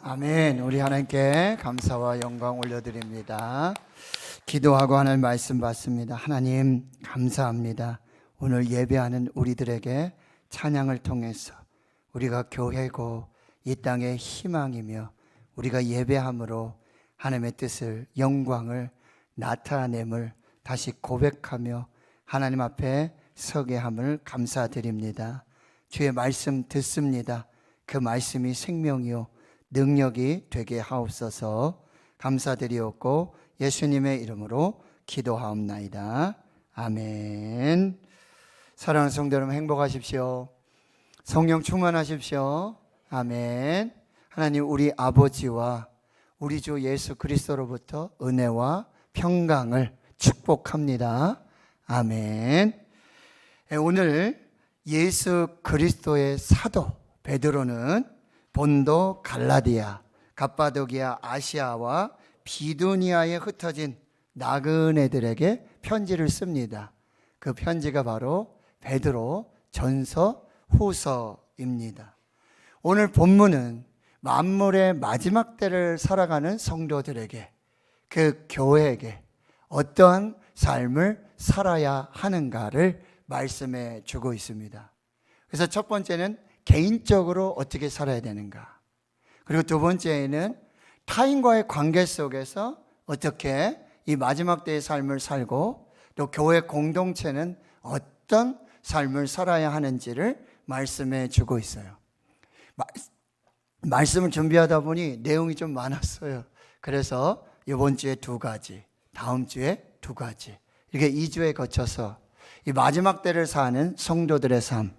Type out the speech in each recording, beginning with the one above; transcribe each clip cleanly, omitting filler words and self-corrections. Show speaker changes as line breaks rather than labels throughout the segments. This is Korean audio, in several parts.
아멘. 우리 하나님께 감사와 영광 올려드립니다. 기도하고 하나님 말씀 받습니다. 하나님 감사합니다. 오늘 예배하는 우리들에게 찬양을 통해서 우리가 교회고 이 땅의 희망이며 우리가 예배함으로 하나님의 뜻을, 영광을 나타냄을 다시 고백하며 하나님 앞에 서게 함을 감사드립니다. 주의 말씀 듣습니다. 그 말씀이 생명이요 능력이 되게 하옵소서. 감사드리옵고 예수님의 이름으로 기도하옵나이다. 아멘. 사랑하는 성도 여러분, 행복하십시오. 성령 충만하십시오. 아멘. 하나님, 우리 아버지와 우리 주 예수 그리스도로부터 은혜와 평강을 축복합니다. 아멘. 오늘 예수 그리스도의 사도 베드로는 본도, 갈라디아, 갑바도기아, 아시아와 비두니아에 흩어진 나그네들에게 편지를 씁니다. 그 편지가 바로 베드로 전서 후서입니다. 오늘 본문은 만물의 마지막 때를 살아가는 성도들에게, 그 교회에게 어떠한 삶을 살아야 하는가를 말씀해 주고 있습니다. 그래서 첫 번째는 개인적으로 어떻게 살아야 되는가, 그리고 두 번째는 타인과의 관계 속에서 어떻게 이 마지막 때의 삶을 살고 또 교회 공동체는 어떤 삶을 살아야 하는지를 말씀해 주고 있어요. 말씀을 준비하다 보니 내용이 좀 많았어요. 그래서 이번 주에 2가지, 다음 주에 2가지, 이렇게 2주에 거쳐서 이 마지막 때를 사는 성도들의 삶,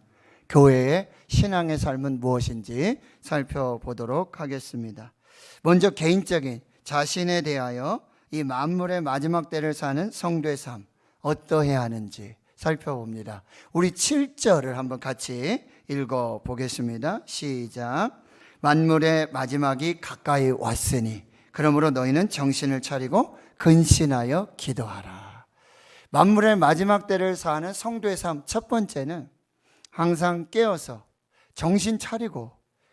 교회의 신앙의 삶은 무엇인지 살펴보도록 하겠습니다. 먼저 개인적인 자신에 대하여 이 만물의 마지막 때를 사는 성도의 삶 어떠해야 하는지 살펴봅니다. 우리 7절을 한번 같이 읽어보겠습니다. 시작. 만물의 마지막이 가까이 왔으니 그러므로 너희는 정신을 차리고 근신하여 기도하라. 만물의 마지막 때를 사는 성도의 삶, 첫 번째는 항상 깨어서 정신 차리고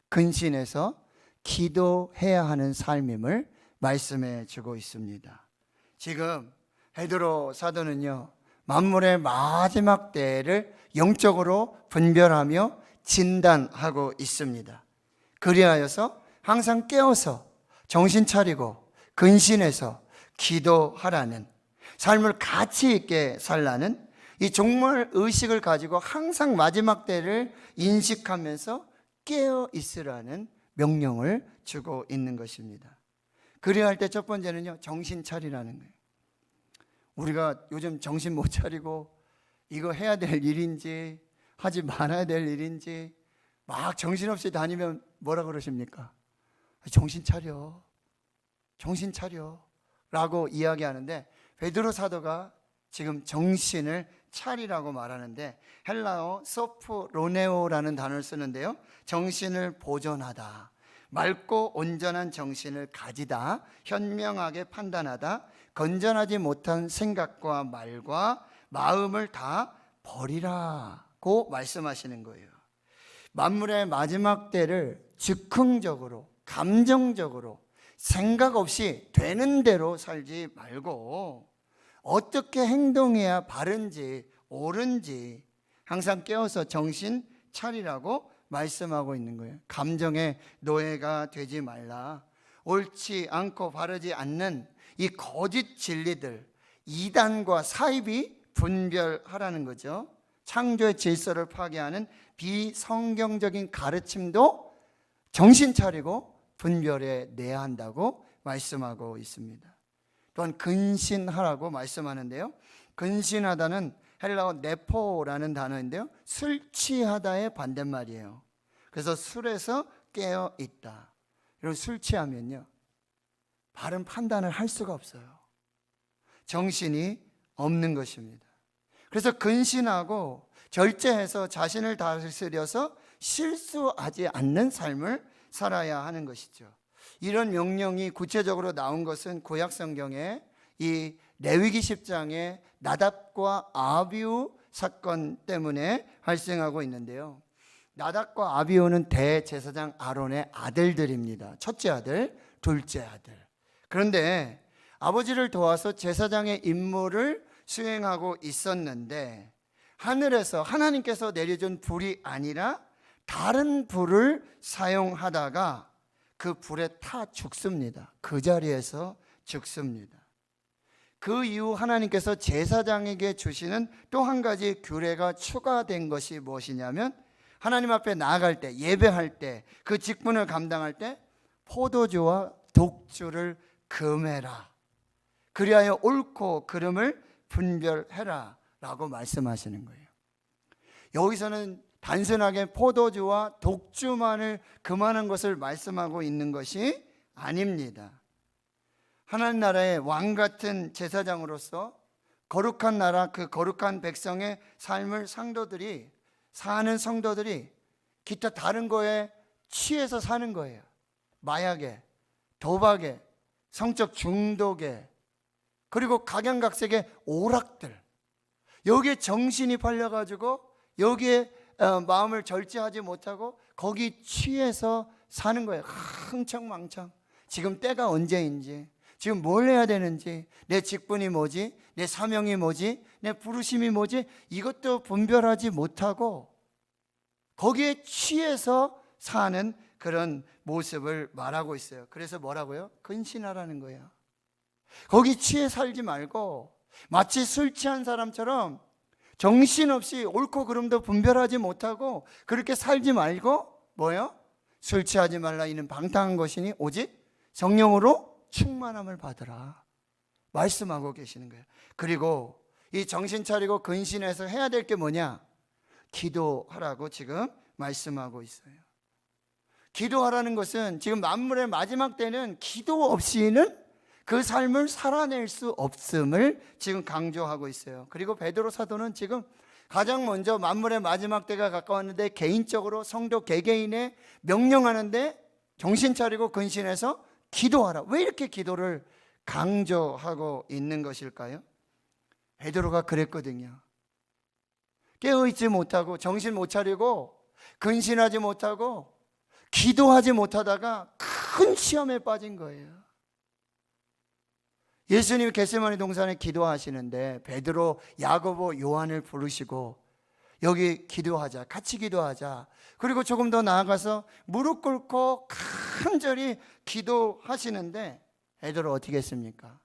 근신해서 기도해야 하는 삶임을 말씀해 주고 있습니다. 지금 베드로 사도는요, 만물의 마지막 때를 영적으로 분별하며 진단하고 있습니다. 그리하여서 항상 깨어서 정신 차리고 근신해서 기도하라는, 삶을 가치 있게 살라는 이 종말 의식을 가지고 항상 마지막 때를 인식하면서 깨어 있으라는 명령을 주고 있는 것입니다. 그래야 할 때 첫 번째는요, 정신 차리라는 거예요. 우리가 요즘 정신 못 차리고 이거 해야 될 일인지 하지 말아야 될 일인지 막 정신없이 다니면 뭐라 그러십니까? 정신 차려, 정신 차려 라고 이야기하는데, 베드로 사도가 지금 정신을 차리라고 말하는데 헬라어 소프로네오라는 단어를 쓰는데요, 정신을 보존하다, 맑고 온전한 정신을 가지다, 현명하게 판단하다, 건전하지 못한 생각과 말과 마음을 다 버리라고 말씀하시는 거예요. 만물의 마지막 때를 즉흥적으로, 감정적으로, 생각 없이 되는 대로 살지 말고 어떻게 행동해야 바른지 옳은지 항상 깨어서 정신 차리라고 말씀하고 있는 거예요. 감정의 노예가 되지 말라. 옳지 않고 바르지 않는 이 거짓 진리들, 이단과 사입이 분별하라는 거죠. 창조의 질서를 파괴하는 비성경적인 가르침도 정신 차리고 분별해 내야 한다고 말씀하고 있습니다. 또한 근신하라고 말씀하는데요, 근신하다는 헬라어 네포라는 단어인데요, 술 취하다의 반대말이에요. 그래서 술에서 깨어 있다. 여러분, 술 취하면요 바른 판단을 할 수가 없어요. 정신이 없는 것입니다. 그래서 근신하고 절제해서 자신을 다스려서 실수하지 않는 삶을 살아야 하는 것이죠. 이런 명령이 구체적으로 나온 것은 구약 성경에 이 레위기 10장의 나답과 아비후 사건 때문에 발생하고 있는데요, 나답과 아비후는 대제사장 아론의 아들들입니다. 첫째 아들, 둘째 아들. 그런데 아버지를 도와서 제사장의 임무를 수행하고 있었는데 하늘에서 하나님께서 내려준 불이 아니라 다른 불을 사용하다가 그 불에 타 죽습니다. 그 자리에서 죽습니다. 그 이후 하나님께서 제사장에게 주시는 또 한 가지 규례가 추가된 것이 무엇이냐면 하나님 앞에 나아갈 때, 예배할 때, 그 직분을 감당할 때 포도주와 독주를 금해라. 그리하여 옳고 그름을 분별해라 라고 말씀하시는 거예요. 여기서는 단순하게 포도주와 독주만을 금하는 것을 말씀하고 있는 것이 아닙니다. 하나님 나라의 왕 같은 제사장으로서 거룩한 나라, 그 거룩한 백성의 삶을 사는 성도들이 기타 다른 거에 취해서 사는 거예요. 마약에, 도박에, 성적 중독에, 그리고 각양각색의 오락들, 여기에 정신이 팔려가지고 여기에 마음을 절제하지 못하고 거기 취해서 사는 거예요. 흥청망청. 지금 때가 언제인지, 지금 뭘 해야 되는지, 내 직분이 뭐지, 내 사명이 뭐지, 내 부르심이 뭐지, 이것도 분별하지 못하고 거기에 취해서 사는 그런 모습을 말하고 있어요. 그래서 뭐라고요? 근신하라는 거예요. 거기 취해 살지 말고 마치 술 취한 사람처럼 정신없이 옳고 그름도 분별하지 못하고 그렇게 살지 말고 뭐예요? 술 취하지 말라. 이는 방탕한 것이니 오직 성령으로 충만함을 받으라 말씀하고 계시는 거예요. 그리고 이 정신 차리고 근신해서 해야 될 게 뭐냐? 기도하라고 지금 말씀하고 있어요. 기도하라는 것은 지금 만물의 마지막 때는 기도 없이는 그 삶을 살아낼 수 없음을 지금 강조하고 있어요. 그리고 베드로 사도는 지금 가장 먼저 만물의 마지막 때가 가까웠는데 개인적으로 성도 개개인에 명령하는데 정신 차리고 근신해서 기도하라. 왜 이렇게 기도를 강조하고 있는 것일까요? 베드로가 그랬거든요. 깨어있지 못하고 정신 못 차리고 근신하지 못하고 기도하지 못하다가 큰 시험에 빠진 거예요. 예수님이 겟세마네 동산에 기도하시는데 베드로, 야고보, 요한을 부르시고 여기 기도하자, 같이 기도하자. 그리고 조금 더 나아가서 무릎 꿇고 간절히 기도하시는데 베드로 어떻게 했습니까?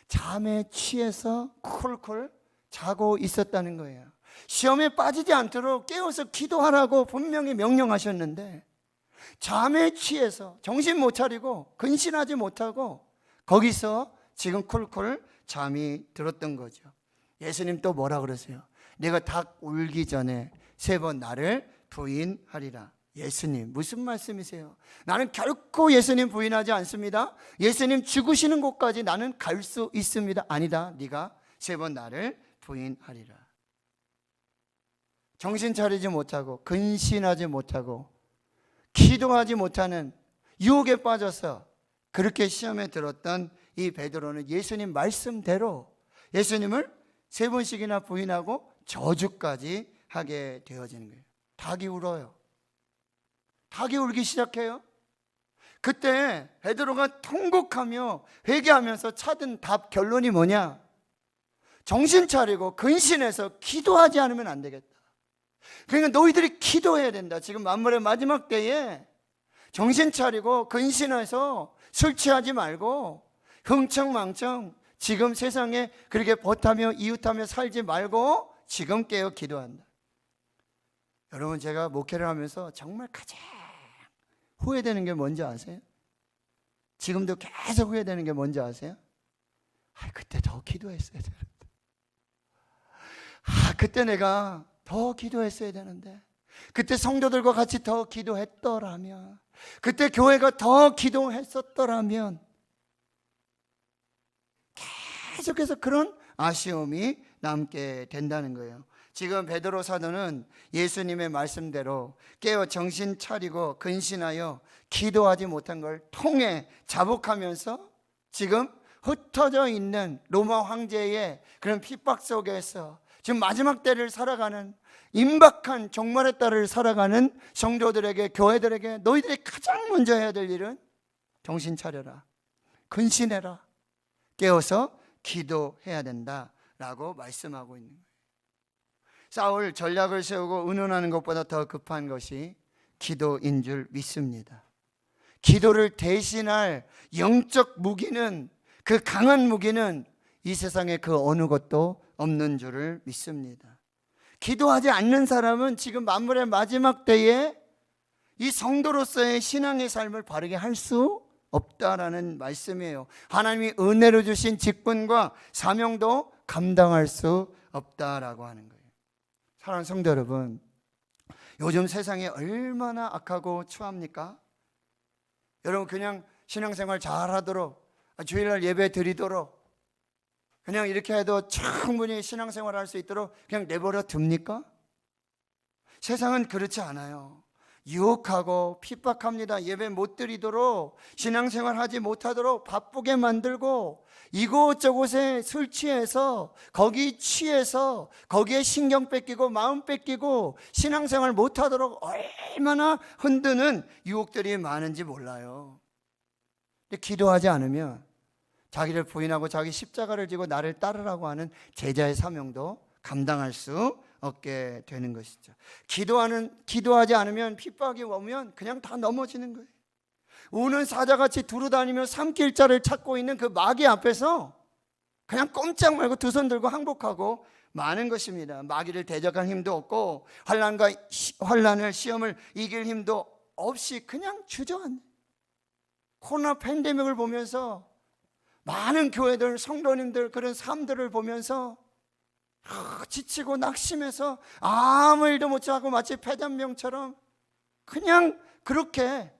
잠에 취해서 쿨쿨 자고 있었다는 거예요. 시험에 빠지지 않도록 깨워서 기도하라고 분명히 명령하셨는데 잠에 취해서 정신 못 차리고 근신하지 못하고 거기서 지금 쿨쿨 잠이 들었던 거죠. 예수님 또 뭐라 그러세요? 내가 닭 울기 전에 3번 나를 부인하리라. 예수님 무슨 말씀이세요? 나는 결코 예수님 부인하지 않습니다. 예수님 죽으시는 곳까지 나는 갈 수 있습니다. 아니다. 네가 3번 나를 부인하리라. 정신 차리지 못하고 근신하지 못하고 기도하지 못하는 유혹에 빠져서 그렇게 시험에 들었던 이 베드로는 예수님 말씀대로 예수님을 3번씩이나 부인하고 저주까지 하게 되어지는 거예요. 닭이 울어요. 닭이 울기 시작해요. 그때 베드로가 통곡하며 회개하면서 찾은 답 결론이 뭐냐? 정신 차리고 근신해서 기도하지 않으면 안 되겠다. 그러니까 너희들이 기도해야 된다. 지금 만물의 마지막 때에 정신 차리고 근신해서 술 취하지 말고 흥청망청 지금 세상에 그렇게 벗하며 이웃하며 살지 말고 지금 깨어 기도한다. 여러분, 제가 목회를 하면서 정말 가장 후회되는 게 뭔지 아세요? 지금도 계속 후회되는 게 뭔지 아세요? 그때 더 기도했어야 되는데. 그때 내가 더 기도했어야 되는데. 그때 성도들과 같이 더 기도했더라면, 그때 교회가 더 기도했었더라면. 계속해서 그런 아쉬움이 남게 된다는 거예요. 지금 베드로 사도는 예수님의 말씀대로 깨어 정신 차리고 근신하여 기도하지 못한 걸 통해 자복하면서 지금 흩어져 있는 로마 황제의 그런 핍박 속에서 지금 마지막 때를 살아가는 임박한 종말의 달을 살아가는 성도들에게, 교회들에게 너희들이 가장 먼저 해야 될 일은 정신 차려라, 근신해라, 깨어서 기도해야 된다라고 말씀하고 있는 거예요. 사울 전략을 세우고 의논하는 것보다 더 급한 것이 기도인 줄 믿습니다. 기도를 대신할 영적 무기는, 그 강한 무기는 이 세상에 그 어느 것도 없는 줄을 믿습니다. 기도하지 않는 사람은 지금 만물의 마지막 때에 이 성도로서의 신앙의 삶을 바르게 할 수 없다라는 말씀이에요. 하나님이 은혜로 주신 직분과 사명도 감당할 수 없다라고 하는 거예요. 사랑하는 성도 여러분, 요즘 세상이 얼마나 악하고 추합니까? 여러분 그냥 신앙생활 잘하도록, 주일날 예배 드리도록, 그냥 이렇게 해도 충분히 신앙생활을 할 수 있도록 그냥 내버려 둡니까? 세상은 그렇지 않아요. 유혹하고 핍박합니다. 예배 못 드리도록, 신앙생활 하지 못하도록 바쁘게 만들고, 이곳저곳에 술 취해서, 거기 취해서 거기에 신경 뺏기고 마음 뺏기고 신앙생활 못하도록 얼마나 흔드는 유혹들이 많은지 몰라요. 근데 기도하지 않으면 자기를 부인하고 자기 십자가를 지고 나를 따르라고 하는 제자의 사명도 감당할 수 없게 되는 것이죠. 기도하지 않으면 핍박이 오면 그냥 다 넘어지는 거예요. 우는 사자같이 두루다니며 삼킬자를 찾고 있는 그 마귀 앞에서 그냥 꼼짝 말고 두 손 들고 항복하고 마는 것입니다. 마귀를 대적할 힘도 없고 환난을, 시험을 이길 힘도 없이 그냥 주저앉는, 코로나 팬데믹을 보면서 많은 교회들, 성도님들 그런 삶들을 보면서 지치고 낙심해서 아무 일도 못하고 마치 폐잔병처럼 그냥 그렇게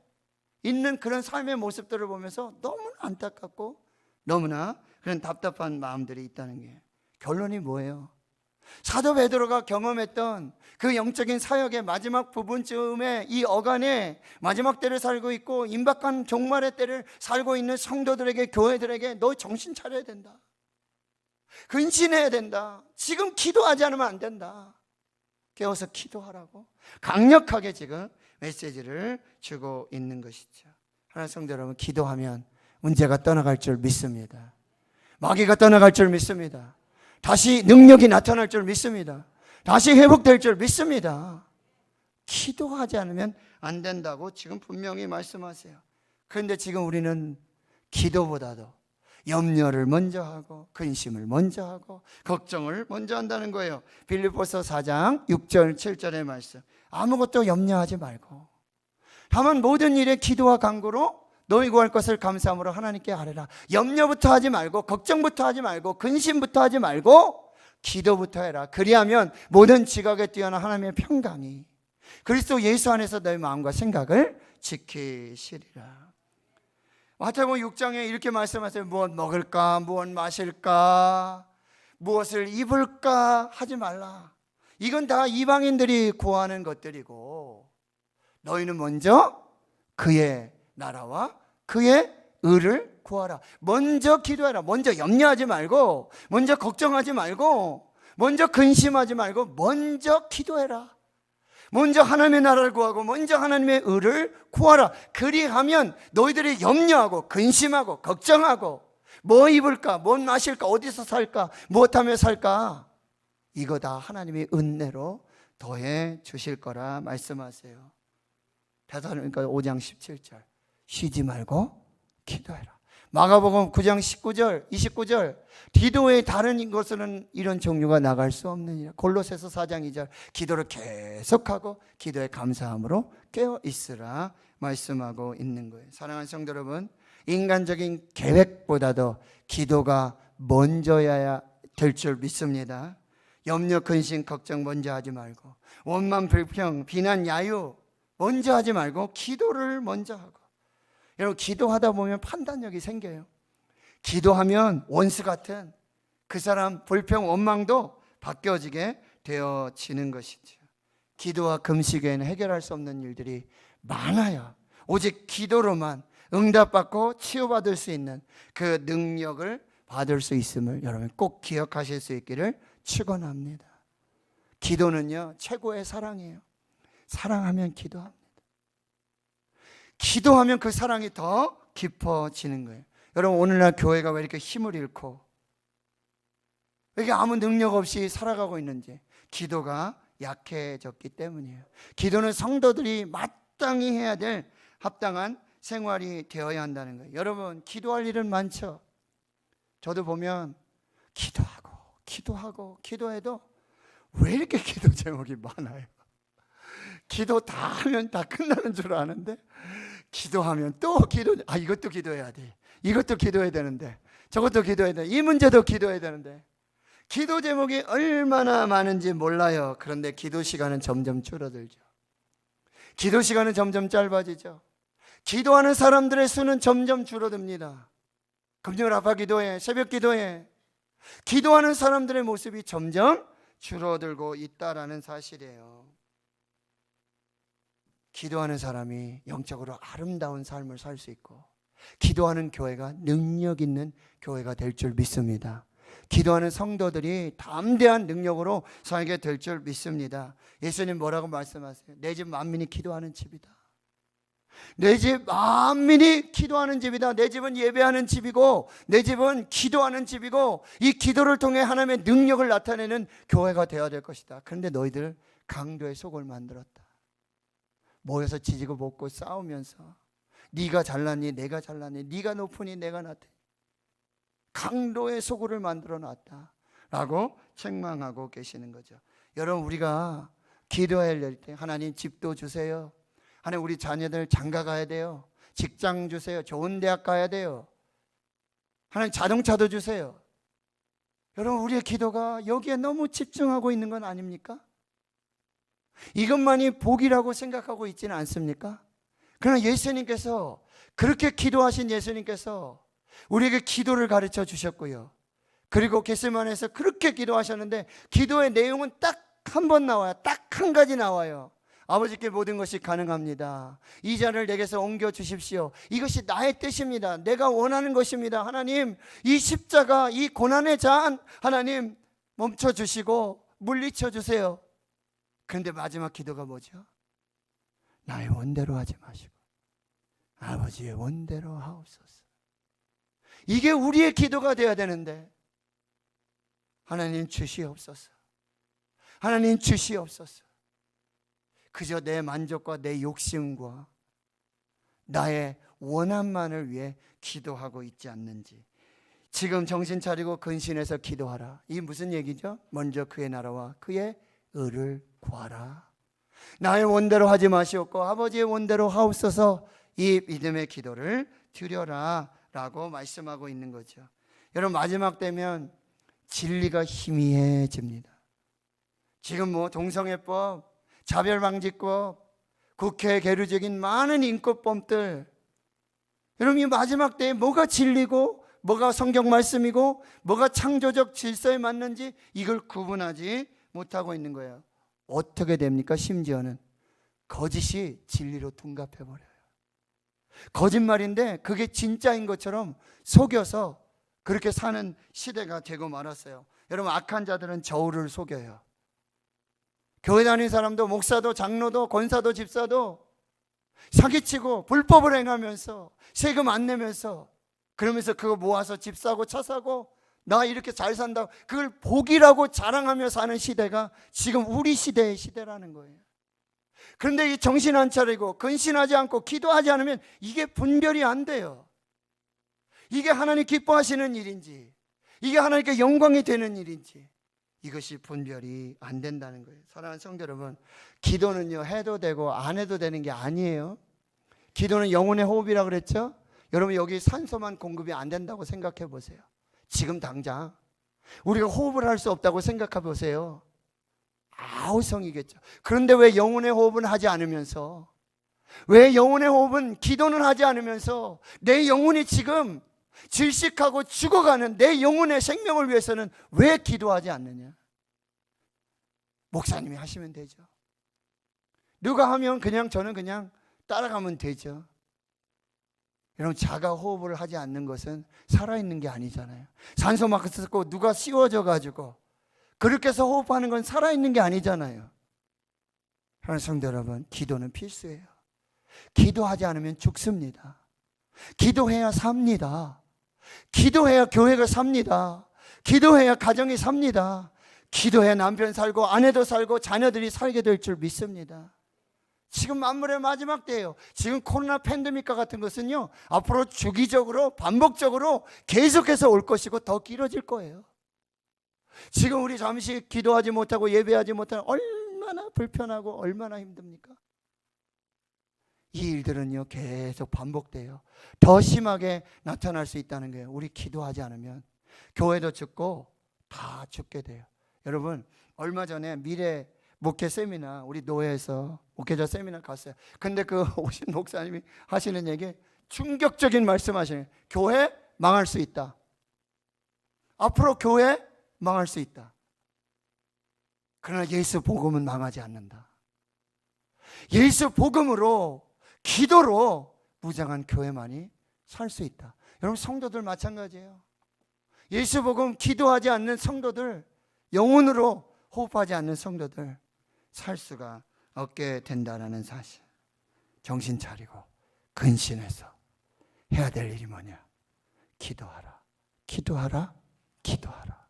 있는 그런 삶의 모습들을 보면서 너무나 안타깝고 너무나 그런 답답한 마음들이 있다는 게, 결론이 뭐예요? 사도 베드로가 경험했던 그 영적인 사역의 마지막 부분쯤에 이 어간에 마지막 때를 살고 있고 임박한 종말의 때를 살고 있는 성도들에게, 교회들에게 너 정신 차려야 된다, 근신해야 된다, 지금 기도하지 않으면 안 된다, 깨어서 기도하라고 강력하게 지금 메시지를 주고 있는 것이죠. 하나님 성도 여러분, 기도하면 문제가 떠나갈 줄 믿습니다. 마귀가 떠나갈 줄 믿습니다. 다시 능력이 나타날 줄 믿습니다. 다시 회복될 줄 믿습니다. 기도하지 않으면 안 된다고 지금 분명히 말씀하세요. 그런데 지금 우리는 기도보다도 염려를 먼저 하고 근심을 먼저 하고 걱정을 먼저 한다는 거예요. 빌립보서 4장 6절 7절의 말씀, 아무것도 염려하지 말고 다만 모든 일에 기도와 간구로 너희 구할 것을 감사함으로 하나님께 아뢰라. 염려부터 하지 말고, 걱정부터 하지 말고, 근심부터 하지 말고 기도부터 해라. 그리하면 모든 지각에 뛰어난 하나님의 평강이 그리스도 예수 안에서 너희 마음과 생각을 지키시리라. 마태복음 6장에 이렇게 말씀하세요. 무엇 먹을까, 무엇 마실까, 무엇을 입을까 하지 말라. 이건 다 이방인들이 구하는 것들이고, 너희는 먼저 그의 나라와 그의 의를 구하라. 먼저 기도해라. 먼저 염려하지 말고, 먼저 걱정하지 말고, 먼저 근심하지 말고, 먼저 기도해라. 먼저 하나님의 나라를 구하고 먼저 하나님의 의를 구하라. 그리하면 너희들이 염려하고 근심하고 걱정하고 뭐 입을까, 뭐 마실까, 어디서 살까, 무엇하며 살까, 이거 다 하나님의 은혜로 더해 주실 거라 말씀하세요. 데살로니가 5장 17절, 쉬지 말고 기도해라. 마가복음 9장 19절 29절, 기도의 다른 것으로는 이런 종류가 나갈 수 없느니라. 골로새서 4장 2절, 기도를 계속하고 기도에 감사함으로 깨어 있으라 말씀하고 있는 거예요. 사랑하는 성도 여러분, 인간적인 계획보다도 기도가 먼저야 될 줄 믿습니다. 염려, 근심, 걱정 먼저 하지 말고, 원망, 불평, 비난, 야유 먼저 하지 말고 기도를 먼저 하고. 여러분, 기도하다 보면 판단력이 생겨요. 기도하면 원수 같은 그 사람 불평, 원망도 바뀌어지게 되어지는 것이죠. 기도와 금식에는 해결할 수 없는 일들이 많아요. 오직 기도로만 응답받고 치유받을 수 있는 그 능력을 받을 수 있음을 여러분 꼭 기억하실 수 있기를 축원합니다. 기도는요, 최고의 사랑이에요. 사랑하면 기도합니다. 기도하면 그 사랑이 더 깊어지는 거예요. 여러분, 오늘날 교회가 왜 이렇게 힘을 잃고 왜 이렇게 아무 능력 없이 살아가고 있는지, 기도가 약해졌기 때문이에요. 기도는 성도들이 마땅히 해야 될 합당한 생활이 되어야 한다는 거예요. 여러분, 기도할 일은 많죠. 저도 보면 기도해도 왜 이렇게 기도 제목이 많아요? 기도 다 하면 다 끝나는 줄 아는데, 기도하면 또 이것도 기도해야 돼, 이것도 기도해야 되는데, 저것도 기도해야 돼, 이 문제도 기도해야 되는데, 기도 제목이 얼마나 많은지 몰라요. 그런데 기도 시간은 점점 줄어들죠. 기도 시간은 점점 짧아지죠. 기도하는 사람들의 수는 점점 줄어듭니다. 금요일 아파 기도해, 새벽 기도해. 기도하는 사람들의 모습이 점점 줄어들고 있다라는 사실이에요. 기도하는 사람이 영적으로 아름다운 삶을 살 수 있고, 기도하는 교회가 능력 있는 교회가 될 줄 믿습니다. 기도하는 성도들이 담대한 능력으로 살게 될 줄 믿습니다. 예수님 뭐라고 말씀하세요? 내 집 만민이 기도하는 집이다. 내 집 만민이 기도하는 집이다. 내 집은 예배하는 집이고, 내 집은 기도하는 집이고, 이 기도를 통해 하나님의 능력을 나타내는 교회가 되어야 될 것이다. 그런데 너희들 강도의 속을 만들었다. 모여서 지지고 볶고 싸우면서 네가 잘났니 내가 잘났니, 네가 높으니 내가 낮으니, 강도의 소굴을 만들어 놨다 라고 책망하고 계시는 거죠. 여러분, 우리가 기도해야 될 때 하나님 집도 주세요, 하나님 우리 자녀들 장가 가야 돼요, 직장 주세요, 좋은 대학 가야 돼요, 하나님 자동차도 주세요. 여러분, 우리의 기도가 여기에 너무 집중하고 있는 건 아닙니까? 이것만이 복이라고 생각하고 있지는 않습니까? 그러나 예수님께서, 그렇게 기도하신 예수님께서 우리에게 기도를 가르쳐 주셨고요, 그리고 겟세마네에서 그렇게 기도하셨는데, 기도의 내용은 딱 한 번 나와요. 딱 한 가지 나와요. 아버지께 모든 것이 가능합니다. 이 잔을 내게서 옮겨 주십시오. 이것이 나의 뜻입니다. 내가 원하는 것입니다. 하나님, 이 십자가, 이 고난의 잔 하나님 멈춰 주시고 물리쳐 주세요. 그런데 마지막 기도가 뭐죠? 나의 원대로 하지 마시고 아버지의 원대로 하옵소서. 이게 우리의 기도가 되어야 되는데, 하나님 주시옵소서, 하나님 주시옵소서. 그저 내 만족과 내 욕심과 나의 원함만을 위해 기도하고 있지 않는지. 지금 정신 차리고 근신해서 기도하라. 이게 무슨 얘기죠? 먼저 그의 나라와 그의 의를 구하라. 나의 원대로 하지 마시옵고 아버지의 원대로 하옵소서. 이 믿음의 기도를 드려라 라고 말씀하고 있는 거죠. 여러분, 마지막 되면 진리가 희미해집니다. 지금 동성애법, 차별방지법, 국회 계류적인 많은 인권법들, 여러분, 이 마지막 때에 뭐가 진리고 뭐가 성경 말씀이고 뭐가 창조적 질서에 맞는지 이걸 구분하지 못하고 있는 거예요. 어떻게 됩니까? 심지어는 거짓이 진리로 둔갑해버려요. 거짓말인데 그게 진짜인 것처럼 속여서 그렇게 사는 시대가 되고 말았어요. 여러분, 악한 자들은 저울을 속여요. 교회 다니는 사람도, 목사도, 장로도, 권사도, 집사도 사기치고 불법을 행하면서 세금 안 내면서, 그러면서 그거 모아서 집 사고 차 사고 나 이렇게 잘 산다고 그걸 복이라고 자랑하며 사는 시대가 지금 우리 시대의 시대라는 거예요. 그런데 이 정신 안 차리고 근신하지 않고 기도하지 않으면 이게 분별이 안 돼요. 이게 하나님 기뻐하시는 일인지, 이게 하나님께 영광이 되는 일인지, 이것이 분별이 안 된다는 거예요. 사랑하는 성도 여러분, 기도는요, 해도 되고 안 해도 되는 게 아니에요. 기도는 영혼의 호흡이라고 그랬죠? 여러분, 여기 산소만 공급이 안 된다고 생각해 보세요. 지금 당장 우리가 호흡을 할 수 없다고 생각해 보세요. 아우성이겠죠. 그런데 왜 영혼의 호흡은 하지 않으면서, 왜 영혼의 호흡은 기도는 하지 않으면서 내 영혼이 지금 질식하고 죽어가는 내 영혼의 생명을 위해서는 왜 기도하지 않느냐? 목사님이 하시면 되죠. 누가 하면 저는 그냥 따라가면 되죠. 여러분, 자가 호흡을 하지 않는 것은 살아있는 게 아니잖아요. 산소 마스크 쓰고 누가 씌워져 가지고 그렇게 해서 호흡하는 건 살아있는 게 아니잖아요. 그러나 성도 여러분, 기도는 필수예요. 기도하지 않으면 죽습니다. 기도해야 삽니다. 기도해야 교회가 삽니다. 기도해야 가정이 삽니다. 기도해야 남편 살고 아내도 살고 자녀들이 살게 될 줄 믿습니다. 지금 만물의 마지막 때예요. 지금 코로나 팬데믹과 같은 것은요, 앞으로 주기적으로 반복적으로 계속해서 올 것이고 더 길어질 거예요. 지금 우리 잠시 기도하지 못하고 예배하지 못하는 얼마나 불편하고 얼마나 힘듭니까? 이 일들은요 계속 반복돼요. 더 심하게 나타날 수 있다는 거예요. 우리 기도하지 않으면 교회도 죽고 다 죽게 돼요. 여러분, 얼마 전에 미래 목회 세미나, 우리 노회에서 목회자 세미나 갔어요. 근데 그 오신 목사님이 하시는 얘기, 충격적인 말씀하시는 거예요. 교회 망할 수 있다. 앞으로 교회 망할 수 있다. 그러나 예수 복음은 망하지 않는다. 예수 복음으로, 기도로 무장한 교회만이 살 수 있다. 여러분, 성도들 마찬가지예요. 예수 복음 기도하지 않는 성도들, 영혼으로 호흡하지 않는 성도들 살 수가 없게 된다는 사실. 정신 차리고 근신해서 해야 될 일이 뭐냐? 기도하라, 기도하라, 기도하라.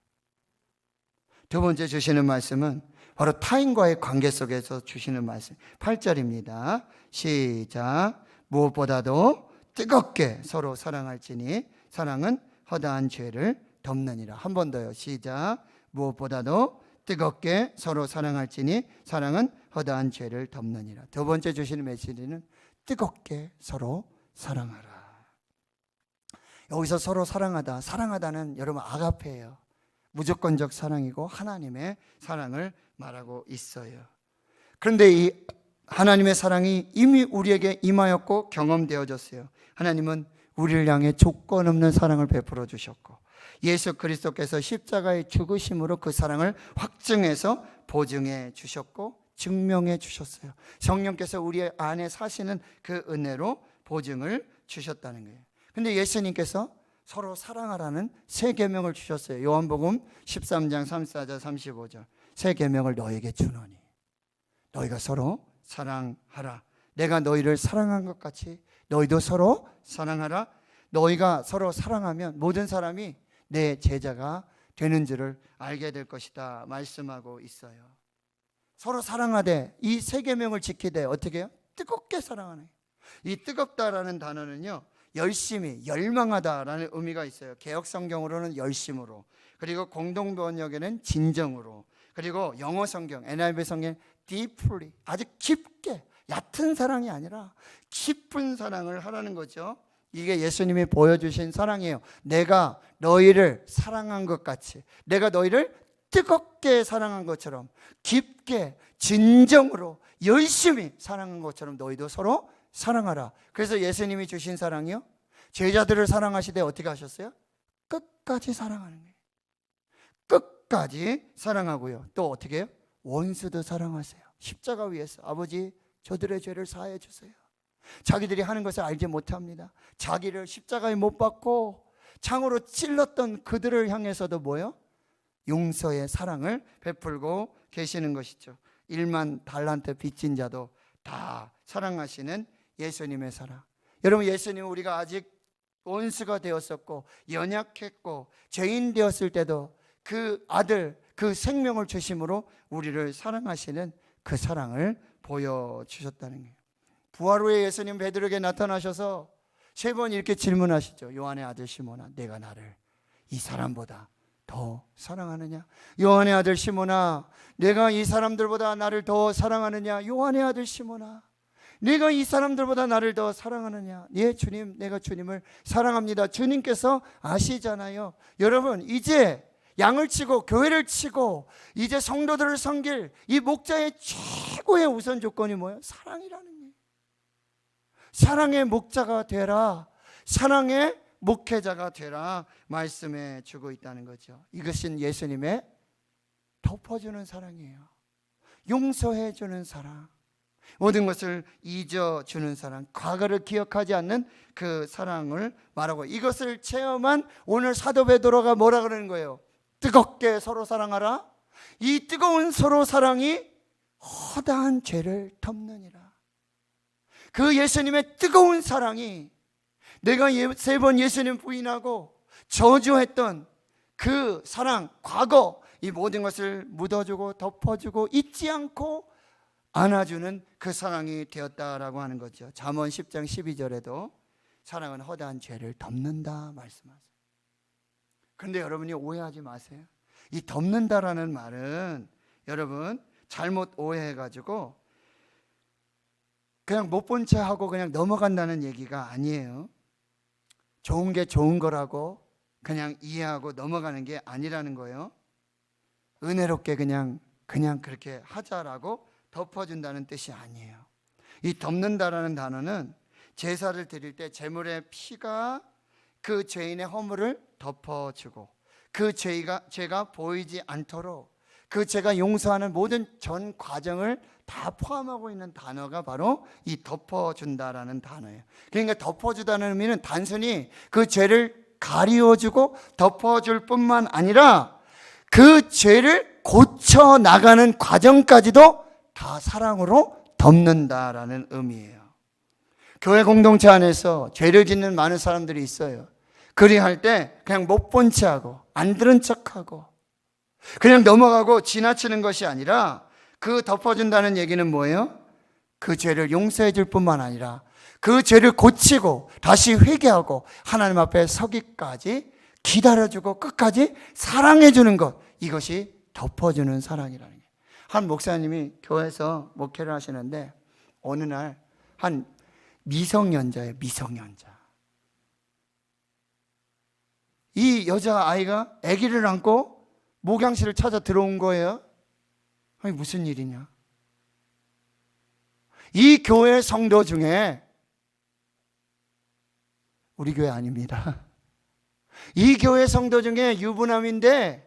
두 번째 주시는 말씀은 바로 타인과의 관계 속에서 주시는 말씀, 8절입니다. 시작. 무엇보다도 뜨겁게 서로 사랑할지니 사랑은 허다한 죄를 덮느니라. 한 번 더요. 시작. 무엇보다도 뜨겁게 서로 사랑할지니 사랑은 허다한 죄를 덮느니라. 두 번째 주시는 메시지는 뜨겁게 서로 사랑하라. 여기서 서로 사랑하다, 사랑하다는 여러분 아가페예요. 무조건적 사랑이고 하나님의 사랑을 말하고 있어요. 그런데 이 하나님의 사랑이 이미 우리에게 임하였고 경험되어졌어요. 하나님은 우리를 향해 조건 없는 사랑을 베풀어 주셨고, 예수 그리스도께서 십자가의 죽으심으로 그 사랑을 확증해서 보증해 주셨고 증명해 주셨어요. 성령께서 우리 안에 사시는 그 은혜로 보증을 주셨다는 거예요. 근데 예수님께서 서로 사랑하라는 새 계명을 주셨어요. 요한복음 13장 34절 35절. 새 계명을 너에게 주노니 너희가 서로 사랑하라. 내가 너희를 사랑한 것 같이 너희도 서로 사랑하라. 너희가 서로 사랑하면 모든 사람이 내 제자가 되는 줄을 알게 될 것이다 말씀하고 있어요. 서로 사랑하되 이 새 계명을 지키되 어떻게 해요? 뜨겁게 사랑하네. 이 뜨겁다라는 단어는요, 열심히, 열망하다라는 의미가 있어요. 개역성경으로는 열심으로, 그리고 공동번역에는 진정으로, 그리고 영어 성경, NIV 성경 deeply, 아주 깊게, 얕은 사랑이 아니라 깊은 사랑을 하라는 거죠. 이게 예수님이 보여주신 사랑이에요. 내가 너희를 사랑한 것 같이, 내가 너희를 뜨겁게 사랑한 것처럼, 깊게, 진정으로, 열심히 사랑한 것처럼 너희도 서로 사랑하라. 그래서 예수님이 주신 사랑이요, 제자들을 사랑하시되 어떻게 하셨어요? 끝까지 사랑하는 거예요. 끝까지 사랑하고요. 또 어떻게 해요? 원수도 사랑하세요. 십자가 위에서 아버지 저들의 죄를 사하여 주세요. 자기들이 하는 것을 알지 못합니다. 자기를 십자가에 못 박고 창으로 찔렀던 그들을 향해서도 뭐요? 용서의 사랑을 베풀고 계시는 것이죠. 1만 달란트 빚진 자도 다 사랑하시는 예수님의 사랑. 여러분, 예수님은 우리가 아직 원수가 되었었고 연약했고 죄인 되었을 때도 그 아들, 그 생명을 주심으로 우리를 사랑하시는 그 사랑을 보여주셨다는 거예요. 부활 후에 예수님 베드로에게 나타나셔서 3번 이렇게 질문하시죠. 요한의 아들 시몬아, 내가 나를 이 사람보다 더 사랑하느냐? 요한의 아들 시몬아, 내가 이 사람들보다 나를 더 사랑하느냐? 요한의 아들 시몬아, 내가 이 사람들보다 나를 더 사랑하느냐? 예, 주님, 내가 주님을 사랑합니다. 주님께서 아시잖아요. 여러분, 이제 양을 치고 교회를 치고 이제 성도들을 섬길 이 목자의 최고의 우선 조건이 뭐예요? 사랑이라는 거예요. 사랑의 목자가 되라, 사랑의 목회자가 되라 말씀해 주고 있다는 거죠. 이것은 예수님의 덮어주는 사랑이에요. 용서해 주는 사랑, 모든 것을 잊어주는 사랑, 과거를 기억하지 않는 그 사랑을 말하고, 이것을 체험한 오늘 사도 베드로가 뭐라 그러는 거예요? 뜨겁게 서로 사랑하라. 이 뜨거운 서로 사랑이 허다한 죄를 덮느니라. 그 예수님의 뜨거운 사랑이 내가 3번 예수님 부인하고 저주했던 그 사랑, 과거 이 모든 것을 묻어주고 덮어주고 잊지 않고 안아주는 그 사랑이 되었다라고 하는 거죠. 잠언 10장 12절에도 사랑은 허다한 죄를 덮는다 말씀하세요. 그런데 여러분이 오해하지 마세요. 이 덮는다라는 말은 여러분 잘못 오해해가지고 그냥 못 본 채 하고 그냥 넘어간다는 얘기가 아니에요. 좋은 게 좋은 거라고 그냥 이해하고 넘어가는 게 아니라는 거예요. 은혜롭게 그냥 그렇게 하자라고 덮어준다는 뜻이 아니에요. 이 덮는다라는 단어는 제사를 드릴 때 제물의 피가 그 죄인의 허물을 덮어주고 그 죄가 보이지 않도록 그 죄가 용서하는 모든 전 과정을 다 포함하고 있는 단어가 바로 이 덮어준다라는 단어예요. 그러니까 덮어주다는 의미는 단순히 그 죄를 가리워주고 덮어줄 뿐만 아니라 그 죄를 고쳐나가는 과정까지도 다 사랑으로 덮는다라는 의미예요. 교회 공동체 안에서 죄를 짓는 많은 사람들이 있어요. 그리할 때 그냥 못 본 채하고 안 들은 척하고 그냥 넘어가고 지나치는 것이 아니라 그 덮어준다는 얘기는 뭐예요? 그 죄를 용서해 줄 뿐만 아니라 그 죄를 고치고 다시 회개하고 하나님 앞에 서기까지 기다려주고 끝까지 사랑해 주는 것, 이것이 덮어주는 사랑이라는 거예요. 한 목사님이 교회에서 목회를 하시는데 어느 날 한 미성년자예요. 미성년자. 이 여자아이가 아기를 안고 목양실을 찾아 들어온 거예요. 아니 무슨 일이냐? 이 교회 성도 중에 우리 교회 아닙니다. 이 교회 성도 중에 유부남인데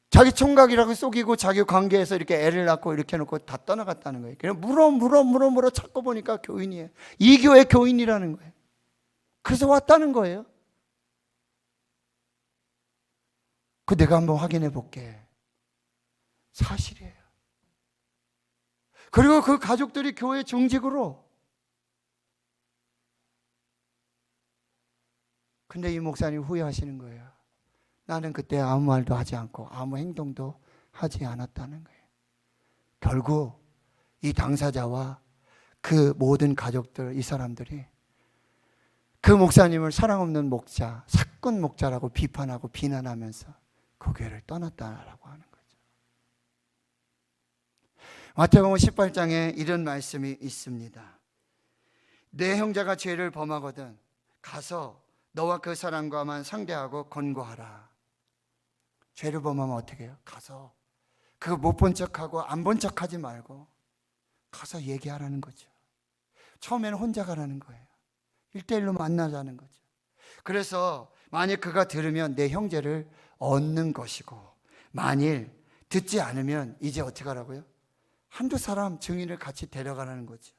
자기 총각이라고 속이고 자기 관계에서 이렇게 애를 낳고 이렇게 해놓고 다 떠나갔다는 거예요. 그냥 물어 찾고 보니까 교인이에요. 이 교회 교인이라는 거예요. 그래서 왔다는 거예요. 그 내가 한번 확인해 볼게. 사실이에요. 그리고 그 가족들이 교회 중직으로. 근데 이 목사님 후회하시는 거예요. 나는 그때 아무 말도 하지 않고 아무 행동도 하지 않았다는 거예요. 결국 이 당사자와 그 모든 가족들, 이 사람들이 그 목사님을 사랑 없는 목자, 사건 목자라고 비판하고 비난하면서 그 교회를 떠났다라고 하는 거죠. 마태복음 18장에 이런 말씀이 있습니다. 내 형제가 죄를 범하거든 가서 너와 그 사람과만 상대하고 권고하라. 죄를 범하면 어떻게 해요? 가서 그거 못 본 척하고 안 본 척하지 말고 가서 얘기하라는 거죠. 처음에는 혼자 가라는 거예요. 1대1로 만나자는 거죠. 그래서 만약 그가 들으면 내 형제를 얻는 것이고 만일 듣지 않으면 이제 어떻게 하라고요? 한두 사람 증인을 같이 데려가라는 거죠.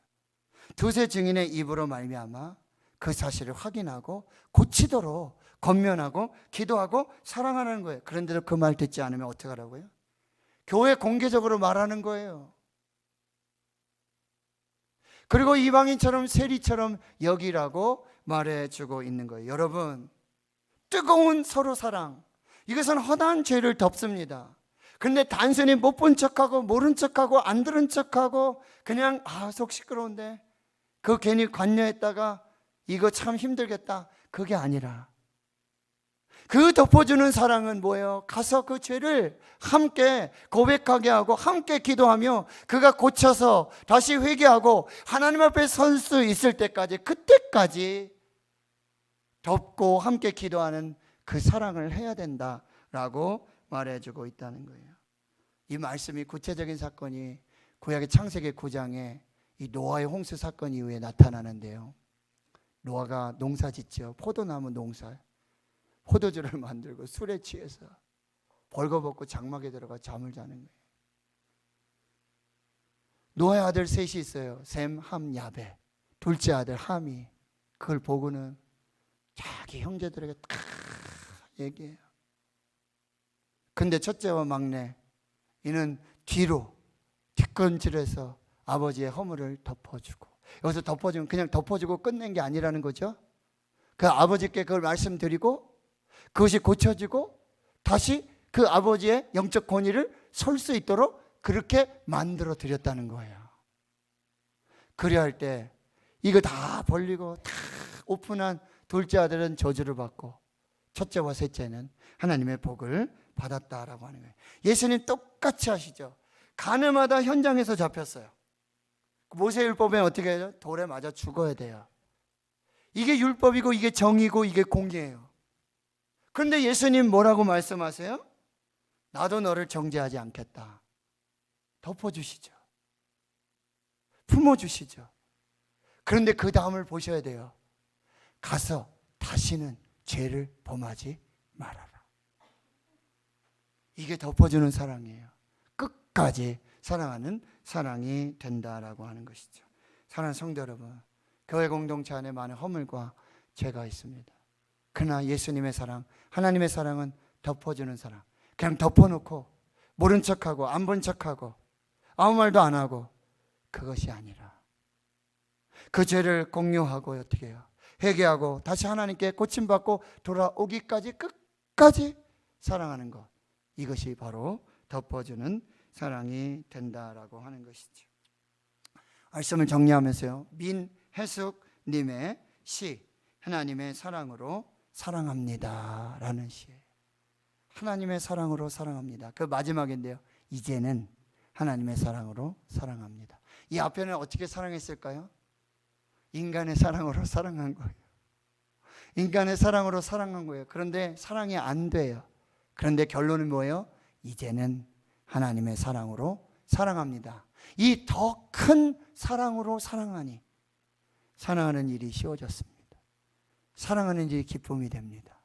두세 증인의 입으로 말미암아 그 사실을 확인하고 고치도록 권면하고 기도하고 사랑하는 거예요. 그런데도 그 말 듣지 않으면 어떻게 하라고요? 교회 공개적으로 말하는 거예요. 그리고 이방인처럼 세리처럼 여기라고 말해주고 있는 거예요. 여러분, 뜨거운 서로 사랑, 이것은 허다한 죄를 덮습니다. 그런데 단순히 못 본 척하고 모른 척하고 안 들은 척하고 그냥 속 시끄러운데 그 괜히 관여했다가 이거 참 힘들겠다, 그게 아니라 그 덮어주는 사랑은 뭐예요? 가서 그 죄를 함께 고백하게 하고 함께 기도하며 그가 고쳐서 다시 회개하고 하나님 앞에 설 수 있을 때까지, 그때까지 덮고 함께 기도하는 그 사랑을 해야 된다라고 말해주고 있다는 거예요. 이 말씀이 구체적인 사건이 구약의 창세기 9장에 이 노아의 홍수 사건 이후에 나타나는데요. 노아가 농사 짓죠. 포도나무 농사. 포도주를 만들고 술에 취해서 벌거벗고 장막에 들어가 잠을 자는 거예요. 노아의 아들 셋이 있어요. 셈, 함, 야벳. 둘째 아들 함이 그걸 보고는 자기 형제들에게 다 얘기해요. 근데 첫째와 막내 이는 뒤로 뒷건질해서 아버지의 허물을 덮어주고, 여기서 덮어주면 그냥 덮어주고 끝낸 게 아니라는 거죠. 그 아버지께 그걸 말씀드리고 그것이 고쳐지고 다시 그 아버지의 영적 권위를 설 수 있도록 그렇게 만들어 드렸다는 거예요. 그래야 할 때 이거 다 벌리고 다 오픈한 둘째 아들은 저주를 받고 첫째와 셋째는 하나님의 복을 받았다라고 하는 거예요. 예수님 똑같이 하시죠. 가늠하다 현장에서 잡혔어요. 모세율법에 어떻게 해요? 돌에 맞아 죽어야 돼요. 이게 율법이고 이게 정의고 이게 공의예요. 그런데 예수님 뭐라고 말씀하세요? 나도 너를 정죄하지 않겠다. 덮어주시죠. 품어주시죠. 그런데 그 다음을 보셔야 돼요. 가서 다시는 죄를 범하지 말아라. 이게 덮어주는 사랑이에요. 끝까지 사랑하는 사랑이 된다라고 하는 것이죠. 사랑하는 성도 여러분, 교회 공동체 안에 많은 허물과 죄가 있습니다. 그러나 예수님의 사랑, 하나님의 사랑은 덮어주는 사랑. 그냥 덮어놓고 모른 척하고 안 본 척하고 아무 말도 안 하고, 그것이 아니라 그 죄를 공유하고 어떻게 해요? 회개하고 다시 하나님께 고침받고 돌아오기까지 끝까지 사랑하는 것, 이것이 바로 덮어주는 사랑이 된다라고 하는 것이죠. 말씀을 정리하면서요, 민혜숙님의 시, 하나님의 사랑으로 사랑합니다 라는 시예요. 하나님의 사랑으로 사랑합니다. 그 마지막인데요, 이제는 하나님의 사랑으로 사랑합니다. 이 앞에는 어떻게 사랑했을까요? 인간의 사랑으로 사랑한 거예요. 인간의 사랑으로 사랑한 거예요. 그런데 사랑이 안 돼요. 그런데 결론은 뭐예요? 이제는 하나님의 사랑으로 사랑합니다. 이 더 큰 사랑으로 사랑하니 사랑하는 일이 쉬워졌습니다. 사랑하는 일이 기쁨이 됩니다.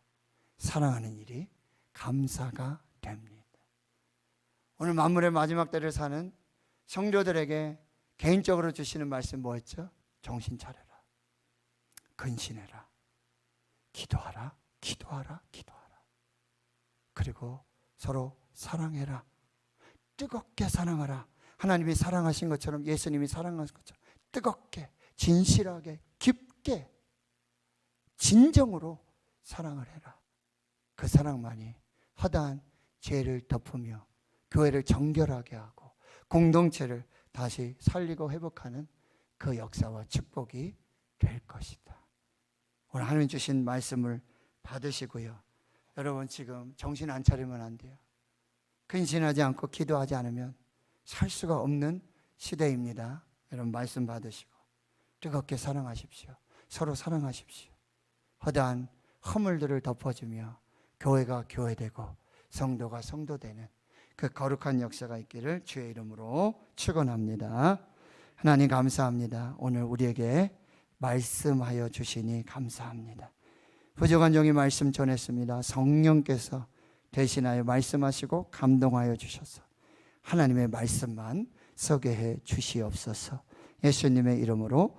사랑하는 일이 감사가 됩니다. 오늘 만물의 마지막 때를 사는 성도들에게 개인적으로 주시는 말씀 뭐였죠? 정신 차려라. 근신해라. 기도하라. 기도하라. 기도하라. 그리고 서로 사랑해라. 뜨겁게 사랑하라. 하나님이 사랑하신 것처럼, 예수님이 사랑하신 것처럼 뜨겁게, 진실하게, 깊게, 진정으로 사랑을 해라. 그 사랑만이 허다한 죄를 덮으며 교회를 정결하게 하고 공동체를 다시 살리고 회복하는 그 역사와 축복이 될 것이다. 오늘 하나님 주신 말씀을 받으시고요. 여러분 지금 정신 안 차리면 안 돼요. 근신하지 않고 기도하지 않으면 살 수가 없는 시대입니다. 여러분 말씀 받으시고 뜨겁게 사랑하십시오. 서로 사랑하십시오. 허다한 허물들을 덮어주며 교회가 교회되고 성도가 성도되는 그 거룩한 역사가 있기를 주의 이름으로 축원합니다. 하나님 감사합니다. 오늘 우리에게 말씀하여 주시니 감사합니다. 부족한 종이 말씀 전했습니다. 성령께서 대신하여 말씀하시고 감동하여 주셔서 하나님의 말씀만 서게 해 주시옵소서. 예수님의 이름으로